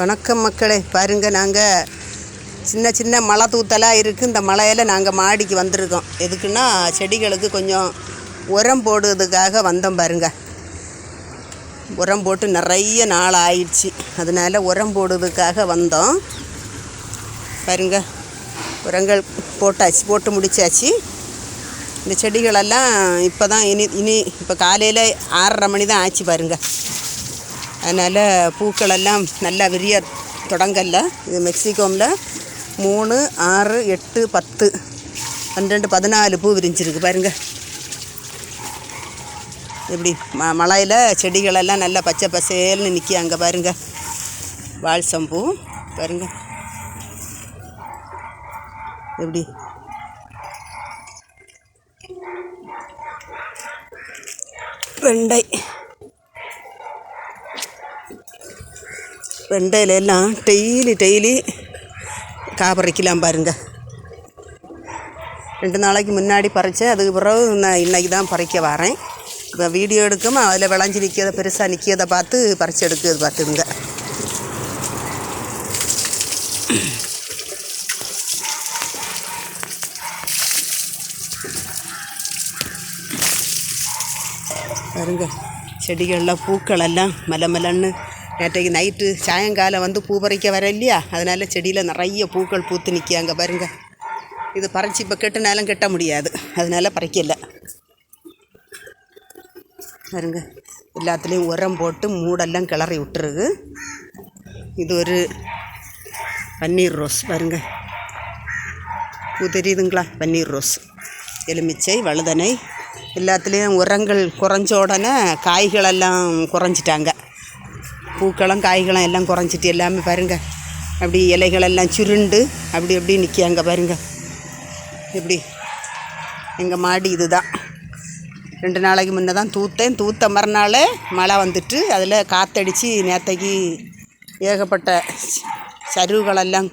வணக்கம் மக்களே, பாருங்கள், நாங்கள் சின்ன சின்ன மழை தூத்தலாக இருக்குது. இந்த மழையில் நாங்கள் மாடிக்கு வந்திருக்கோம். எதுக்குன்னா செடிகளுக்கு கொஞ்சம் உரம் போடுறதுக்காக வந்தோம். பாருங்கள், உரம் போட்டு நிறைய நாள் ஆயிடுச்சு. அதனால் உரம் போடுறதுக்காக வந்தோம். பாருங்கள், உரங்கள் போட்டு முடித்தாச்சு. இந்த செடிகளெல்லாம் இப்போ தான் இப்போ காலையில் 6:30 மணி தான் ஆச்சு. பாருங்கள், அதனால் பூக்களெல்லாம் நல்லா விரிய தொடங்கல. இது மெக்சிகோமில் 3, 6, 8, 10, 12, 14 பூ விரிஞ்சிருக்கு. பாருங்கள், எப்படி மழையில் செடிகளெல்லாம் நல்லா பச்சை பசேல்னு நிற்கி. அங்கே பாருங்கள், வால்சம்பூ பாருங்கள் எப்படி. வெண்டையிலெல்லாம் டெய்லி காப்பறிக்கலாம். பாருங்கள், 2 நாளைக்கு முன்னாடி பறித்தேன். அதுக்கு பிறகு நான் இன்றைக்கி தான் பறிக்க வரேன். இப்போ வீடியோ எடுக்காமல் அதில் விளைஞ்சி நிற்கிறத பெருசாக நிற்கிறத பார்த்து பறித்து எடுக்கிறது பார்த்துடுங்க. பாருங்க, செடிகளில் பூக்களெல்லாம் மலன்னு நேற்றைக்கு நைட்டு சாயங்காலம் வந்து பூ பறிக்க வர இல்லையா, அதனால் செடியில் நிறைய பூக்கள் பூத்து நிற்காங்க. பாருங்கள், இது பறித்து இப்போ கெட்டினாலும் கெட்ட முடியாது, அதனால் பறிக்கலை. பாருங்க, எல்லாத்துலேயும் உரம் போட்டு மூடெல்லாம் கிளறி விட்டுருக்கு. இது ஒரு பன்னீர் ரோஸ். பாருங்கள், பூ தெரியுதுங்களா? பன்னீர் ரோஸ், எலுமிச்சை, வழுதனை, எல்லாத்துலேயும் உரங்கள் குறைஞ்ச உடனே காய்களெல்லாம் குறைஞ்சிட்டாங்க. பூக்களும் காய்களும் எல்லாம் குறைஞ்சிட்டு எல்லாமே பாருங்கள், அப்படி இலைகளெல்லாம் சுருண்டு அப்படி நிற்காங்க. பாருங்கள், இப்படி எங்கள் மாடி இது தான். 2 நாளைக்கு முன்னே தான் தூத்தேன். தூத்த மறுநாள் மழை வந்துட்டு அதில் காற்றடிச்சு நேற்றைக்கு ஏகப்பட்ட சருவுகளெல்லாம்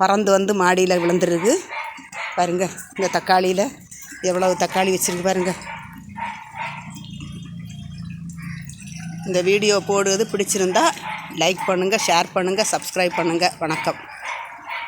பறந்து வந்து மாடியில் விழுந்துருக்கு. பாருங்கள், இந்த தக்காளியில் எவ்வளவு தக்காளி வச்சுருக்கு பாருங்கள். இந்த வீடியோ போடுவது பிடிச்சிருந்தா லைக் பண்ணுங்கள், ஷேர் பண்ணுங்கள், சப்ஸ்கிரைப் பண்ணுங்கள். வணக்கம்.